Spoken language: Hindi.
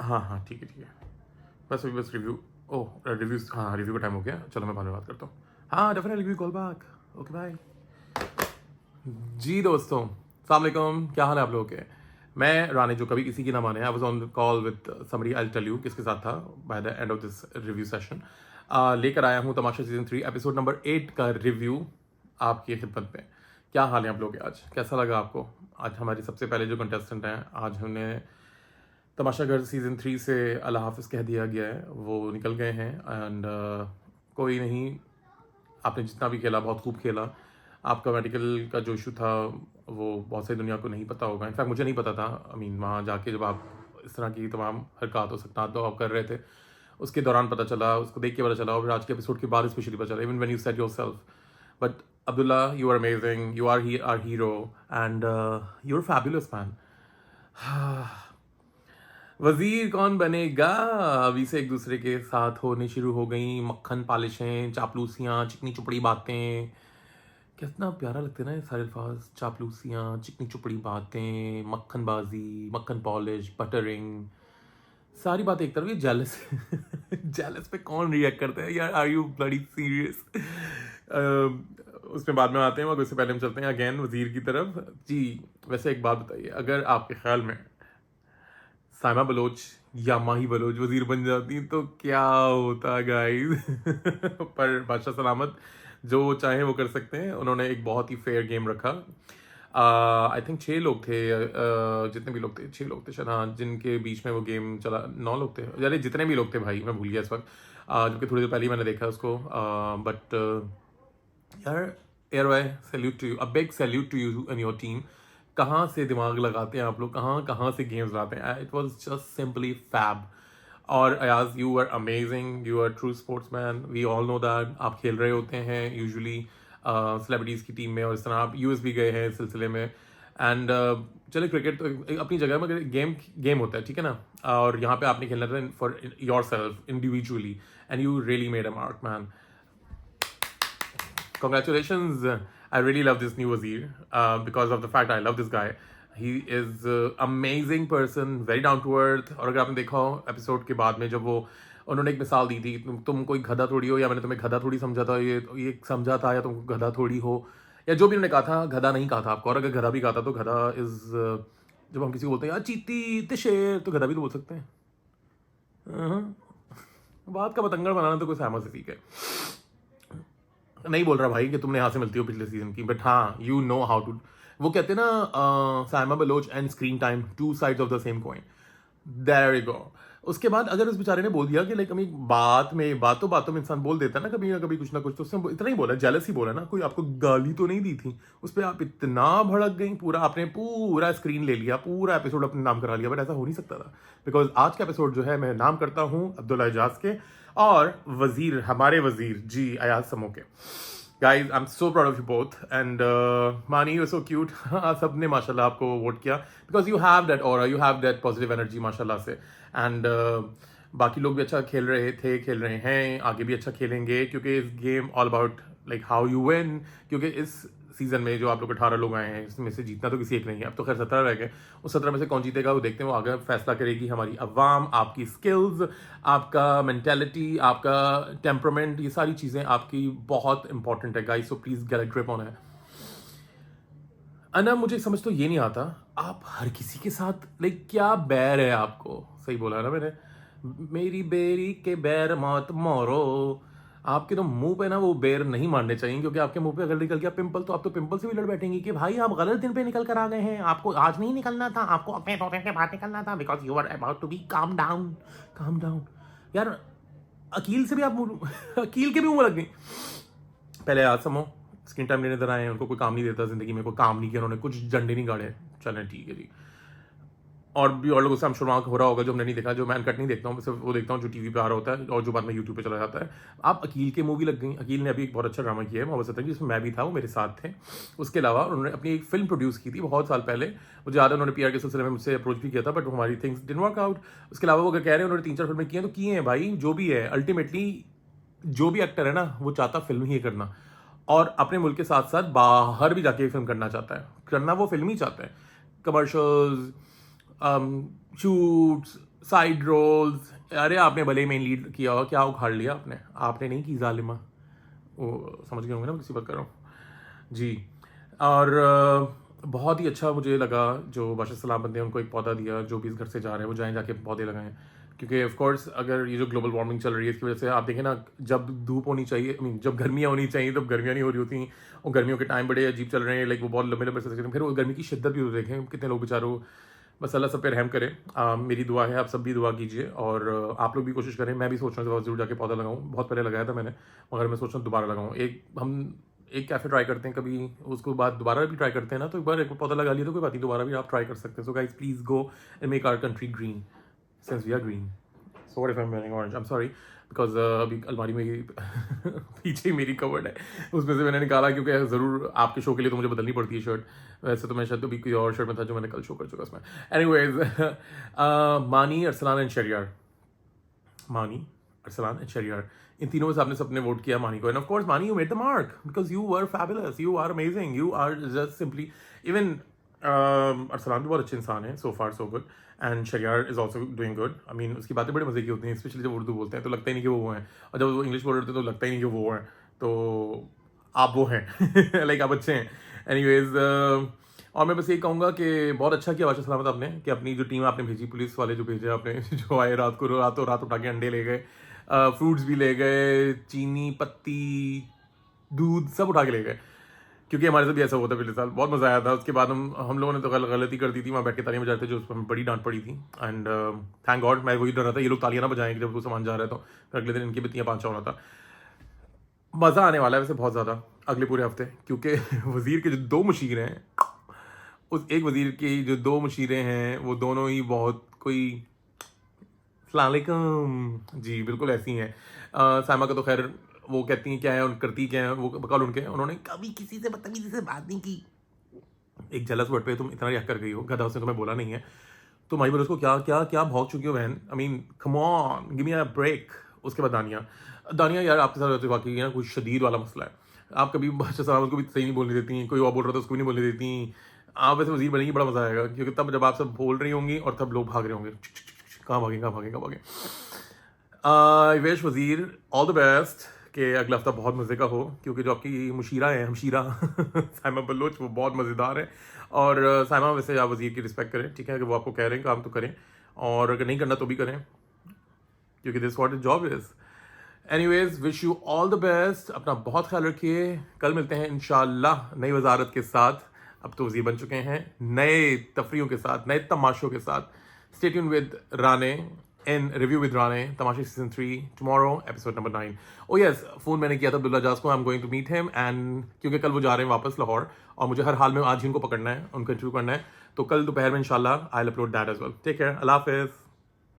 हाँ हाँ ठीक है ठीक है। बस अभी बस रिव्यू। ओह रिव्यूज, हाँ रिव्यू का टाइम हो गया। चलो मैं बाद में बात करता हूँ। हाँ definitely we call back. Okay bye. जी दोस्तों अस्सलाम वालेकुम, क्या हाल है आप लोगों के। मैं रानी, जो कभी किसी की ना माने, I was on call with somebody, I tell you किसके साथ था by the end of this review session. लेकर आया हूँ तमाशा सीजन 3 एपिसोड नंबर 8 का रिव्यू आपकी खिदमत में। क्या हाल है आप लोगों के, आज कैसा लगा आपको। आज हमारी सबसे पहले जो कंटेस्टेंट हैं, आज हमने तमाशा घर सीज़न 3 से अल्लाह हाफिज़ कह दिया गया है, वो निकल गए हैं। एंड कोई नहीं, आपने जितना भी खेला बहुत खूब खेला। आपका मेडिकल का जो इशू था वो बहुत सारी दुनिया को नहीं पता होगा, इनफैक्ट मुझे नहीं पता था। आई मीन वहाँ जाके जब आप इस तरह की तमाम हरकत हो सकता तो आप कर रहे थे, उसके दौरान पता चला, उसको देख के पता चला, और फिर आज के एपिसोड के बाद स्पेशली पता चला, even when you said yourself. But Abdullah, you are amazing, you are are hero, and you are fabulous man. वजीर कौन बनेगा, अभी से एक दूसरे के साथ होने शुरू हो गई मक्खन पालिशें, चापलूसियाँ, चिकनी चुपड़ी बातें। कितना प्यारा लगता है ना ये सारे अल्फाज, चापलूसियाँ, चिकनी चुपड़ी बातें, मक्खनबाजी, मक्खन पॉलिश, बटरिंग, सारी बातें एक तरफ। ये जेलस जेलस पे कौन रिएक्ट करता है यार, आर यू ब्लडी सीरियस। उसमें बाद में आते हैं, मगर उससे पहले हम चलते हैं अगेन वजीर की तरफ। जी वैसे एक बात बताइए, अगर आपके ख्याल में साइमा बलोच या माही बलोच वजीर बन जाती तो क्या होता गाइस। पर बादशाह सलामत, जो चाहे वो कर सकते हैं। उन्होंने एक बहुत ही फेयर गेम रखा। आई थिंक 6 लोग थे, जितने भी लोग थे 6 लोग थे शायद, हाँ, जिनके बीच में वो गेम चला। 9 लोग थे, यानी जितने भी लोग थे भाई, मैं भूल गया इस वक्त, जबकि थोड़ी देर पहले ही मैंने देखा उसको। बट यार, air salute to you, a big salute to you and your team. कहाँ से दिमाग लगाते हैं आप लोग, कहाँ कहाँ से गेम्स लाते हैं। It was just simply fab. और Ayaz, you are amazing, you are true sportsman, we all know that. आप खेल रहे होते हैं यूजुअली सेलिब्रिटीज़ की टीम में, और इस तरह आप यूएस भी गए हैं इस सिलसिले में। एंड चलिए, क्रिकेट तो अपनी जगह में, मगर गेम गेम होता है, ठीक है ना। और यहाँ पे आपने खेलना था for your self individually, and you really made a mark man. Congratulations. I really love this new Wazir because of the fact I love this guy. He is amazing person, very down to earth. और अगर आपने देखा हो एपिसोड के बाद में, जब वो उन्होंने एक मिसाल दी थी, तुम कोई गधा थोड़ी हो, या मैंने तुम्हें गधा थोड़ी समझा था, ये समझा था, या तुम गधा थोड़ी हो, या जो भी उन्होंने कहा था, गधा नहीं कहा था आपको। और अगर गधा भी कहा था तो गधा इज, जब हम किसी को बोलते हैं यार चीती तिशेर, तो गधा भी तो बोल सकते हैं। बात का बतंगड़ बनाना तो कोई सहमत से ठीक है, नहीं बोल रहा भाई कि तुमने यहाँ से मिलती हो पिछले सीजन की, बट हाँ यू नो हाउ टू। वो कहते हैं ना, Saima Baloch and screen time, two sides of the same coin. There you go. उसके बाद अगर उस बेचारे ने बोल दिया कि लाइक, कभी बातों में इंसान बोल देता है ना कभी कुछ ना कुछ, तो उसने इतना ही बोला, जेलस ही बोला ना, कोई आपको गाली तो नहीं दी थी। उस पर आप इतना भड़क गई, आपने पूरा स्क्रीन ले लिया, पूरा एपिसोड अपने नाम करा लिया। बट ऐसा हो नहीं सकता था, बिकॉज आज का एपिसोड जो है मैं नाम करता हूँ अब्दुल्ला एजाज के, और वजीर, हमारे वजीर जी अयाज समो के। Guys, I'm so proud of you both, and Mani, you're so cute. सबने माशाल्लाह आपको वोट किया, because you have that aura, you have that positive energy माशाल्लाह से। and बाकी लोग भी अच्छा खेल रहे थे, खेल रहे हैं, आगे भी अच्छा खेलेंगे, क्योंकि इस game all about like how you win. क्योंकि इस सीजन में जो आप लोग 18 लोग आए हैं, इसमें से जीतना तो किसी एक नहीं है। अब तो खैर 17 रह गए, उस 17 में से कौन जीतेगा वो देखते हैं, वो आगे फैसला करेगी हमारी अवाम। आपकी स्किल्स, आपका मेंटेलिटी, आपका टेम्परामेंट, ये सारी चीज़ें आपकी बहुत इंपॉर्टेंट है guys, so please get a grip on है। अना, मुझे समझ तो ये नहीं आता, आप हर किसी के साथ लाइक क्या बैर है आपको। सही बोला है ना मैंने, मेरी बेरी के बैर मत मोरो। आपके तो मुंह पे ना वो बेर नहीं मारने चाहिए, क्योंकि आपके मुंह पे अगर निकल गया पिंपल, तो आप तो पिंपल से भी लड़ बैठेंगी कि भाई आप गलत दिन पे निकल कर आ गए हैं, आपको आज नहीं निकलना था, आपको अपने तौर के बाद निकलना था, because you are about to be calm down. Calm down यार, अकील से भी आप अकील के भी मुंह लग गई। पहले आज समो स्क्रीन टाइम लेने इधर आए हैं, उनको कोई काम नहीं देता जिंदगी में, कोई काम नहीं किया उन्होंने, कुछ झंडे नहीं गाड़े, चलें ठीक है जी। और भी और लोगों से हम शुरुआत हो रहा होगा जो हमने नहीं देखा, जो मैं अनकट नहीं देखता हूँ, सिर्फ वो देखता हूँ जो टीवी पे आ रहा होता है, और जो बाद में यूट्यूब पे चला जाता है। आप अकील के मूवी लग गई। अकील ने अभी एक बहुत अच्छा ड्रामा किया है मोहब्बत सतंग, जिसमें मैं भी था, वो मेरे साथ थे। उसके अलावा उन्होंने अपनी एक फिल्म प्रोड्यूस की थी बहुत साल पहले, मुझे याद है उन्होंने पीआर के सिलसिले में मुझसे अप्रोच भी किया था, बट हमारी थिंग्स डिडंट वर्क आउट। उसके अलावा वो अगर कह रहे हैं उन्होंने 3-4 फिल्में की हैं, तो किए हैं भाई, जो भी है अल्टीमेटली जो भी एक्टर है ना, वो चाहता फिल्म ही करना, और अपने मुल्क के साथ साथ बाहर भी जाके फिल्म करना चाहता है, करना वो फिल्म ही चाहता है। कमर्शियल्स, शूट्स, साइड रोल्स, अरे आपने भले मेन लीड किया हो, क्या उखाड़ लिया आपने? आपने नहीं की जालिमा, वो समझ गए होंगे ना किसी बात कर रहा हूँ जी। और बहुत ही अच्छा मुझे लगा जो बादशाह सलामत ने उनको एक पौधा दिया, जो भी इस घर से जा रहे हैं वो जाएं जाके पौधे लगाएं, क्योंकि ऑफ कोर्स अगर ये जो ग्लोबल वार्मिंग चल रही है इसकी वजह से आप देखें ना, जब धूप होनी चाहिए, आई मीन जब गर्मियाँ होनी चाहिए तब गर्मियाँ नहीं हो रही होती, और गर्मियों के टाइम बड़े अजीब चल रहे हैं, लाइक वो बहुत लंबे लंबे से फिर वो गर्मी की शिद्दत भी तो देखें कितने लोग बेचारों, बस अल्लाह सब पे रहम करे। मेरी दुआ है, आप सब भी दुआ कीजिए, और आप लोग भी कोशिश करें। मैं भी सोच रहा हूँ ज़रूर जाके पौधा लगाऊं, बहुत पहले लगाया था मैंने, मगर मैं सोच रहा हूँ दोबारा लगाऊं। हम एक कैफ़े ट्राई करते हैं कभी, उसके बाद दोबारा भी ट्राई करते हैं ना, तो एक बार एक पौधा लगा लिया तो कोई बात नहीं, दोबारा भी आप ट्राई कर सकते हैं। So guys please go and make our country green since we are green. So what if I am wearing orange, I am sorry, because अभी अलमारी में ही पीछे ही मेरी कवर्ड है, उसमें से मैंने निकाला, क्योंकि ज़रूर आपके शो के लिए तो मुझे बदलनी पड़ती है शर्ट। वैसे तो मैं शायद अभी कोई और शर्ट में था जो मैंने कल शो कर चुका उसमें। एनीवेज मानी, अरसलान एंड शरियार, मानी, अरसलान एंड शरियार, इन तीनों में से आपने सबने वोट किया मानी को, and of course Mani you made the mark because you were fabulous, you are amazing, you are just simply even Arsalan भी बहुत अच्छे इंसान है, so far so good, and Shariyar is also doing good. I mean उसकी बातें बड़े मजे की होती हैं, स्पेशली जब उर्दू बोलते हैं तो लगता ही नहीं कि वो हैं, और जब वो इंग्लिश बोल रहे होते हैं तो लगता ही नहीं कि वो हैं, तो आप वो हैं लाइक आप अच्छे हैं। एनीवेज और मैं बस ये कहूँगा कि बहुत अच्छा किया बादशाह सलामत आपने, कि अपनी जो टीम आपने भेजी, पुलिस वाले जो भेजे आपने जो आए रात को, रातों रात उठा के अंडे ले गए, फ्रूट्स भी ले गए, चीनी पत्ती दूध सब उठा के ले गए, क्योंकि हमारे साथ भी ऐसा हुआ था पिछले साल, बहुत मज़ा आया था। उसके बाद हम लोगों ने तो गलती कर दी थी, वहाँ बैठ के तालियां बजा रहे थे, जो उस पर हमें बड़ी डांट पड़ी थी, एंड थैंक गॉड मैं वही डर रहा था ये लोग तालियां ना बजाएंगे जब वो सामान जा रहा है, तो फिर अगले दिन इनकी भी तियाँ पाँच होना था। मज़ा आने वाला है वैसे बहुत ज़्यादा अगले पूरे हफ्ते, क्योंकि वज़ीर के जो दो मुशीर हैं, उस एक वज़ीर की जो दो मुशीरें हैं वो दोनों ही बहुत कोई सलामकुम जी बिल्कुल ऐसी हैं। साइमा का तो खैर वो कहती हैं क्या है, उन करती क्या है, वो बकौल उनके, उन्होंने कभी किसी से बदतमीजी से बात नहीं की। एक जलस वर्ड पे तुम इतना रिएक्ट कर गई हो, गधा उसने तुम्हें बोला नहीं है, तो माई बोलो उसको क्या क्या क्या भौंक चुकी हो बहन, I mean come on give me a break. उसके बाद दानिया, दानिया यार आपके साथ रहते वाकई ना कुछ शदीद वाला मसला है, आप कभी बादशाह साहब को भी सही नहीं बोलने देती, कोई और बोल रहा था उसको भी नहीं बोलने देती। आप वैसे वजीर बनेंगी बड़ा मजा आएगा, क्योंकि तब जब आप सब बोल रही होंगी और तब लोग भाग रहे होंगे, कहाँ भागे कहाँ भागे कहाँ भागे। आई विश वजीर ऑल द बेस्ट, कि अगला हफ्ता बहुत मज़े का हो, क्योंकि जो आपकी मुशीरा है हमशीरा साइमा बलोच वो बहुत मज़ेदार है। और साइमा वैसे आप वजीर की रिस्पेक्ट करें, ठीक है, अगर वो आपको कह रहे हैं काम तो करें, और अगर नहीं करना तो भी करें, क्योंकि this what job is. Anyways wish you all the best, अपना बहुत ख्याल रखिए, कल मिलते हैं इंशाल्लाह नई वजारत के साथ। अब तो वज़ीर बन चुके हैं, नए तफरीयों के साथ, नए तमाशों के साथ। Stay tune with Rane in review with Rane, तमाशे season 3 tomorrow episode number 9। Oh yes, phone मैंने किया था अब्दुल्ला जाज को, I am going to meet him, and क्योंकि कल वो जा रहे हैं वापस लाहौर, और मुझे हर हाल में आज ही उनको पकड़ना है, उनका इंटरव्यू करना है, तो कल दोपहर में इंशाल्लाह I will upload that as well. Take care, अल्लाह हाफिज़।